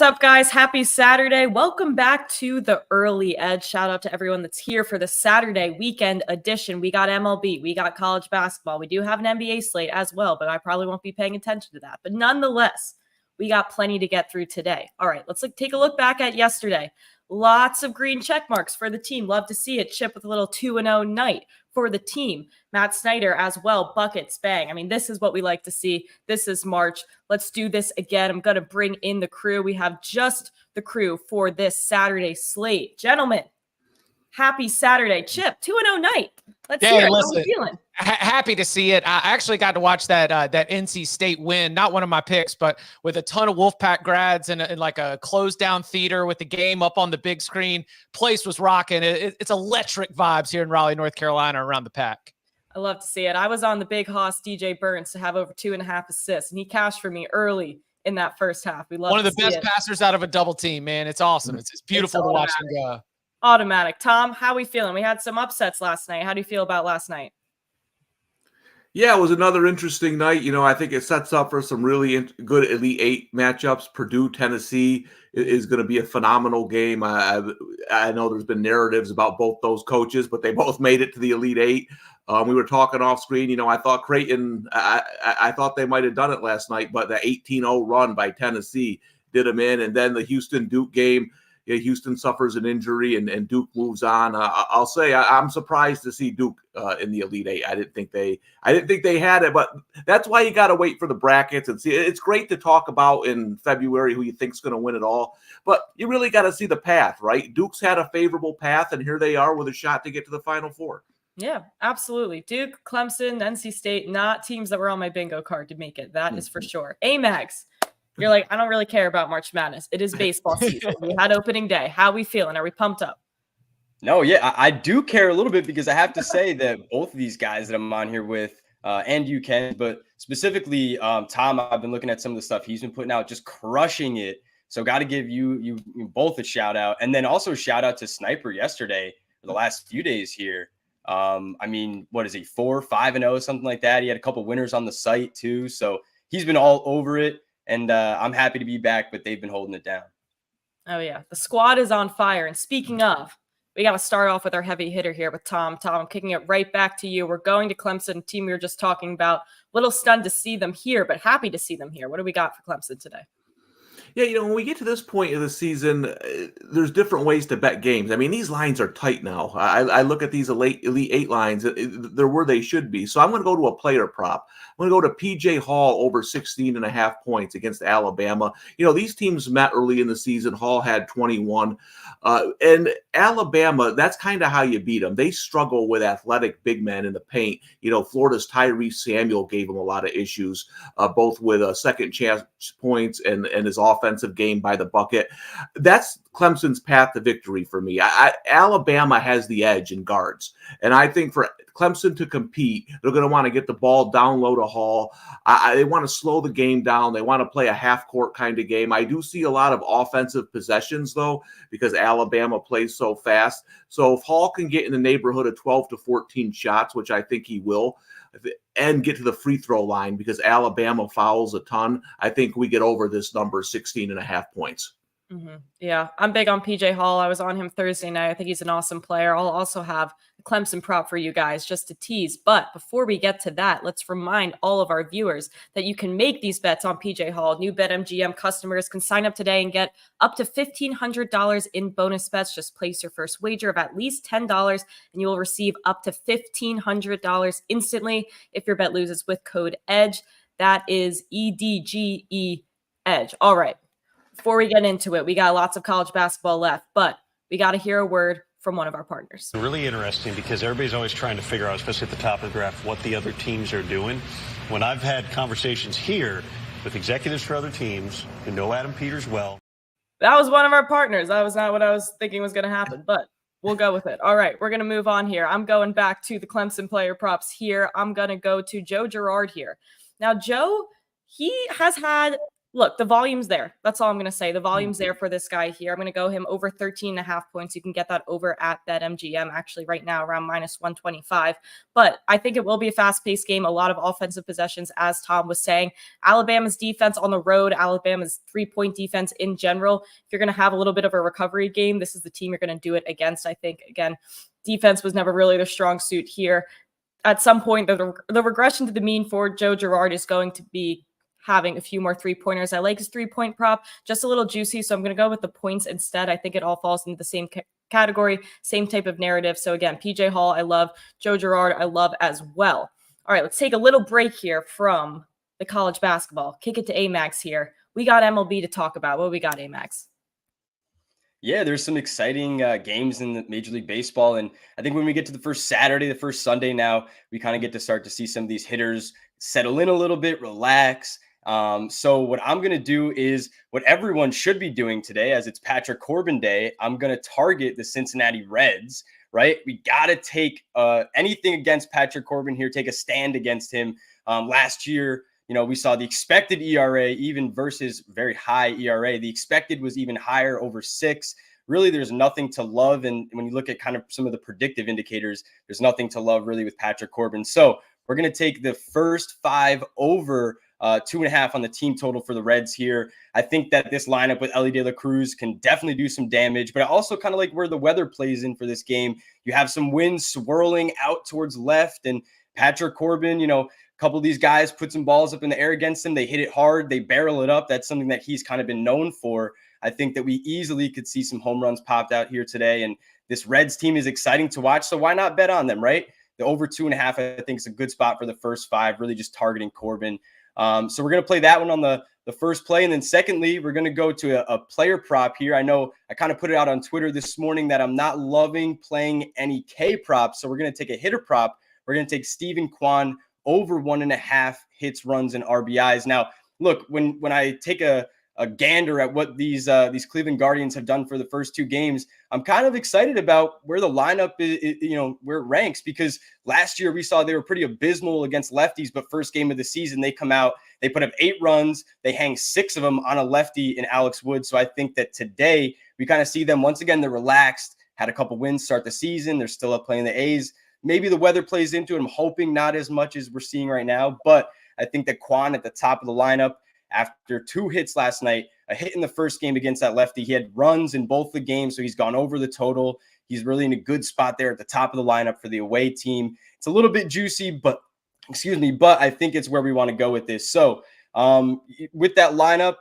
What's up, guys? Happy Saturday. Welcome back to the Early Edge. Shout out to everyone that's here for the Saturday weekend edition. We got MLB, we got college basketball. We do have an NBA slate as well, but I probably won't be paying attention to that. But nonetheless, we got plenty to get through today. All right, let's take a look back at yesterday. Lots of green check marks for the team. Love to see it. Chip with a little 2-0 night for the team. Matt Snyder as well. Buckets, bang. I mean, this is what we like to see. This is March. Let's do this again. I'm going to bring in the crew. We have just the crew for this Saturday slate. Gentlemen, happy Saturday. Chip, 2-0 night. Let's hear it. Listen, how are you feeling? Happy to see it. I actually got to watch that NC State win. Not one of my picks, but with a ton of Wolfpack grads and like a closed down theater with the game up on the big screen. Place was rocking. It's electric vibes here in Raleigh, North Carolina around the pack. I love to see it. I was on the big hoss DJ Burns to have over 2.5 assists, and he cashed for me early in that first half. We love one of the best passers out of a double team, man. It's awesome. It's beautiful to watch him go. Automatic. Tom, how we feeling? We had some upsets last night. How do you feel about last night? Yeah, it was another interesting night. You know, I think it sets up for some really good Elite Eight matchups. Purdue, Tennessee is going to be a phenomenal game. I know there's been narratives about both those coaches, but they both made it to the Elite Eight. We were talking off screen. You know, I thought Creighton, I thought they might have done it last night, but the 18-0 run by Tennessee did them in. And then the Houston-Duke game, Houston suffers an injury and Duke moves on. I'll say I'm surprised to see Duke in the Elite Eight. I didn't think they had it, but that's why you got to wait for the brackets and see. It's great to talk about in February who you think's going to win it all, but you really got to see the path, right? Duke's had a favorable path, and here they are with a shot to get to the Final Four. Yeah, absolutely. Duke, Clemson, NC State, not teams that were on my bingo card to make it. That is for sure. Amags. You're like, I don't really care about March Madness. It is baseball season. We had opening day. How we feeling? Are we pumped up? No, yeah, I do care a little bit because I have to say that both of these guys that I'm on here with, and you, Ken, but specifically Tom, I've been looking at some of the stuff he's been putting out, just crushing it. So got to give you both a shout out, and then also shout out to Sniper yesterday for the last few days here. I mean, what is he, 4-5-0, something like that? He had a couple winners on the site too, so he's been all over it. And I'm happy to be back, but they've been holding it down. Oh, yeah. The squad is on fire. And speaking of, we got to start off with our heavy hitter here with Tom. Tom, I'm kicking it right back to you. We're going to Clemson, team we were just talking about. Little stunned to see them here, but happy to see them here. What do we got for Clemson today? Yeah, you know, when we get to this point of the season, there's different ways to bet games. I mean, these lines are tight now. I look at these Elite Eight lines. They're where they should be. So I'm going to go to a player prop. I'm going to go to P.J. Hall over 16.5 points against Alabama. You know, these teams met early in the season. Hall had 21. And Alabama, that's kind of how you beat them. They struggle with athletic big men in the paint. You know, Florida's Tyrese Samuel gave them a lot of issues, both with second chance points and his offensive game by the bucket. That's Clemson's path to victory for me. Alabama has the edge in guards. And I think for Clemson to compete, they're going to want to get the ball down low to Hall. They want to slow the game down. They want to play a half-court kind of game. I do see a lot of offensive possessions, though, because Alabama plays so fast. So if Hall can get in the neighborhood of 12 to 14 shots, which I think he will, and get to the free throw line because Alabama fouls a ton, I think we get over this number, 16.5 points. Mm-hmm. Yeah, I'm big on PJ Hall. I was on him Thursday night. I think he's an awesome player. I'll also have a Clemson prop for you guys just to tease. But before we get to that, let's remind all of our viewers that you can make these bets on PJ Hall. New BetMGM customers can sign up today and get up to $1,500 in bonus bets. Just place your first wager of at least $10 and you will receive up to $1,500 instantly if your bet loses with code EDGE. That is EDGE, EDGE. All right. Before we get into it, we got lots of college basketball left, but we got to hear a word from one of our partners. Really interesting because everybody's always trying to figure out, especially at the top of the draft, what the other teams are doing. When I've had conversations here with executives for other teams who know Adam Peters well. That was one of our partners. That was not what I was thinking was going to happen, but we'll go with it. All right, we're going to move on here. I'm going back to the Clemson player props here. I'm going to go to Joe Girard here. Now, Joe, he has had look, the volume's there. That's all I'm going to say. The volume's there for this guy here. I'm going to go him over 13.5 points. You can get that over at BetMGM actually right now around -125. But I think it will be a fast-paced game. A lot of offensive possessions, as Tom was saying. Alabama's defense on the road, Alabama's three-point defense in general. If you're going to have a little bit of a recovery game, this is the team you're going to do it against. I think, again, defense was never really their strong suit here. At some point, the regression to the mean for Joe Girard is going to be having a few more three-pointers. I like his three-point prop, just a little juicy, so I'm going to go with the points instead. I think it all falls into the same category, same type of narrative. So again, PJ Hall, I love. Joe Girard, I love as well. All right, let's take a little break here from the college basketball. Kick it to Amags here. We got MLB to talk about. What we got, Amags? Yeah, there's some exciting games in the Major League Baseball. And I think when we get to the first Saturday, the first Sunday now, we kind of get to start to see some of these hitters settle in a little bit, relax. So what I'm going to do is what everyone should be doing today, as it's Patrick Corbin Day. I'm going to target the Cincinnati Reds, right? We got to take anything against Patrick Corbin here, take a stand against him. Last year, we saw the expected ERA even versus very high ERA. The expected was even higher, over 6. Really, there's nothing to love. And when you look at kind of some of the predictive indicators, there's nothing to love really with Patrick Corbin. So we're going to take the first 5 over 2.5 on the team total for the Reds here. I think that this lineup with Elly De La Cruz can definitely do some damage, but I also kind of like where the weather plays in for this game. You have some winds swirling out towards left, and Patrick Corbin, a couple of these guys put some balls up in the air against him. They hit it hard. They barrel it up. That's something that he's kind of been known for. I think that we easily could see some home runs popped out here today, and this Reds team is exciting to watch, so why not bet on them, right? The over 2.5, I think, is a good spot for the first 5, really just targeting Corbin. So we're going to play that one on the first play. And then secondly, we're going to go to a player prop here. I know I kind of put it out on Twitter this morning that I'm not loving playing any K props. So we're going to take a hitter prop. We're going to take Steven Kwan over 1.5 hits, runs, and RBIs. Now, look, when I take a gander at what these Cleveland Guardians have done for the first 2 games, I'm kind of excited about where the lineup is, where it ranks, because last year we saw they were pretty abysmal against lefties, but first game of the season, they come out, they put up 8 runs, they hang 6 of them on a lefty in Alex Wood. So I think that today we kind of see them once again, they're relaxed, had a couple wins start the season. They're still up playing the A's. Maybe the weather plays into it. I'm hoping not as much as we're seeing right now, but I think that Kwan at the top of the lineup, after 2 hits last night, a hit in the first game against that lefty. He had runs in both the games, so he's gone over the total. He's really in a good spot there at the top of the lineup for the away team. It's a little bit juicy, but I think it's where we want to go with this. So with that lineup,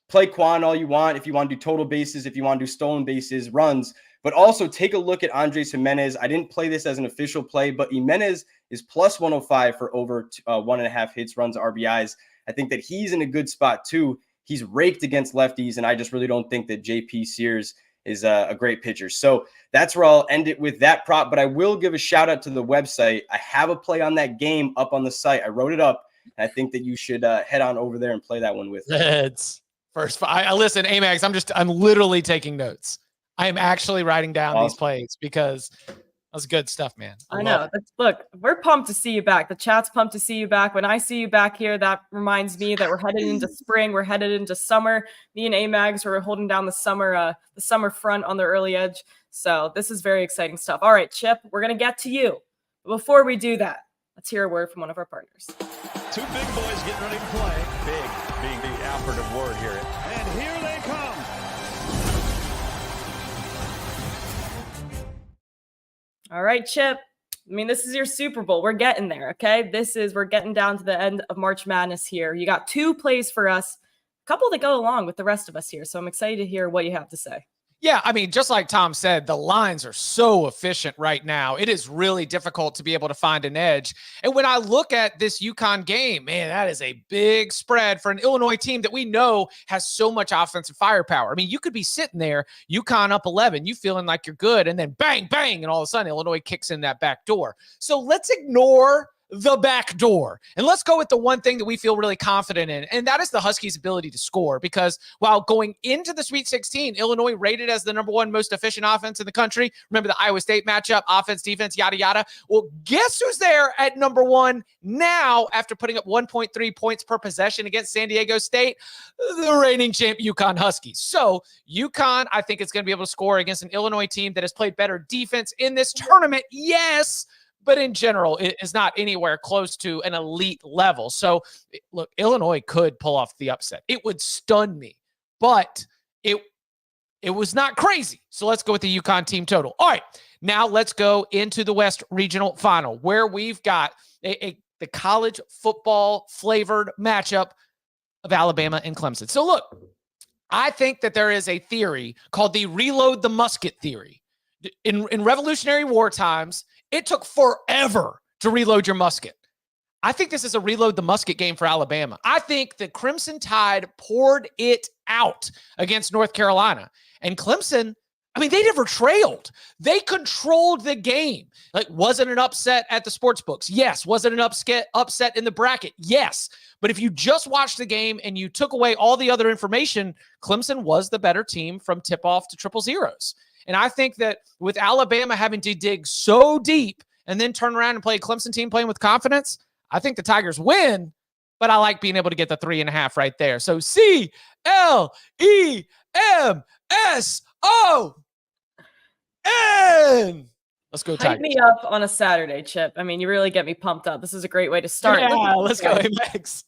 play Kwan all you want. If you want to do total bases, if you want to do stolen bases, runs, but also take a look at Andres Jimenez. I didn't play this as an official play, but Jimenez is plus 105 for over 1.5 hits, runs, RBIs. I think that he's in a good spot too. He's raked against lefties, and I just really don't think that JP Sears is a great pitcher. So that's where I'll end it with that prop, but I will give a shout out to the website. I have a play on that game up on the site. I wrote it up, and I think that you should head on over there and play that one with me. It's first. I listen, Amags, I'm literally taking notes. I am actually writing down these plays because that's good stuff, man. I know. Look, we're pumped to see you back. The chat's pumped to see you back. When I see you back here, that reminds me that we're headed into spring. We're headed into summer. Me and Amags are holding down the summer front on the early edge. So this is very exciting stuff. All right, Chip, we're going to get to you. But before we do that, let's hear a word from one of our partners. 2 big boys getting ready to play. Big being the operative word here. And here they come. All right, Chip. I mean, this is your Super Bowl. We're getting there, okay? We're getting down to the end of March Madness here. You got 2 plays for us, a couple that go along with the rest of us here. So I'm excited to hear what you have to say. Yeah, I mean, just like Tom said, the lines are so efficient right now. It is really difficult to be able to find an edge. And when I look at this UConn game, man, that is a big spread for an Illinois team that we know has so much offensive firepower. I mean, you could be sitting there, UConn up 11, you feeling like you're good, and then bang, bang, and all of a sudden Illinois kicks in that back door. So let's ignore the back door. And let's go with the one thing that we feel really confident in, and that is the Huskies' ability to score. Because while going into the Sweet 16, Illinois rated as the number one most efficient offense in the country. Remember the Iowa State matchup, offense, defense, yada, yada. Well, guess who's there at number one now after putting up 1.3 points per possession against San Diego State? The reigning champ UConn Huskies. So UConn, I think, is going to be able to score against an Illinois team that has played better defense in this tournament. Yes, but in general, it is not anywhere close to an elite level. So, look, Illinois could pull off the upset. It would stun me, but it was not crazy. So let's go with the UConn team total. All right, now let's go into the West Regional Final, where we've got the college football flavored matchup of Alabama and Clemson. So look, I think that there is a theory called the reload the musket theory. In Revolutionary War times, it took forever to reload your musket. I think this is a reload the musket game for Alabama. I think the Crimson Tide poured it out against North Carolina. And Clemson, I mean, they never trailed. They controlled the game. Like, was it an upset at the sports books? Yes. Was it an upset in the bracket? Yes. But if you just watched the game and you took away all the other information, Clemson was the better team from tip-off to triple zeros. And I think that with Alabama having to dig so deep and then turn around and play a Clemson team playing with confidence, I think the Tigers win, but I like being able to get the 3.5 right there. So CLEMSON. Let's go Tigers. Hype me up on a Saturday, Chip. I mean, you really get me pumped up. This is a great way to start. Yeah, let's go, Amags.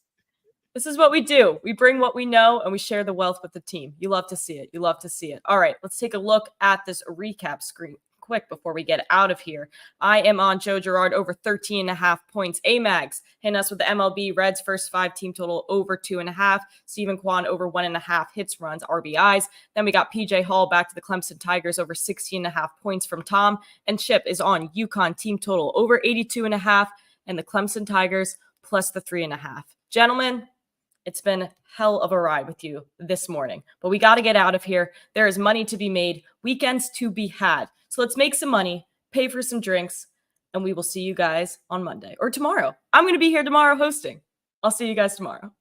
This is what we do. We bring what we know and we share the wealth with the team. You love to see it. You love to see it. All right, let's take a look at this recap screen quick before we get out of here. I am on Joe Girard over 13.5 points. Amags hitting us with the MLB Reds first 5 team total over 2.5. Stephen Kwan over 1.5 hits, runs, RBIs. Then we got PJ Hall back to the Clemson Tigers over 16.5 points from Tom. And Chip is on UConn team total over 82.5 and the Clemson Tigers plus the 3.5. Gentlemen, it's been hell of a ride with you this morning, but we got to get out of here. There is money to be made, weekends to be had. So let's make some money, pay for some drinks, and we will see you guys on Monday or tomorrow. I'm going to be here tomorrow hosting. I'll see you guys tomorrow.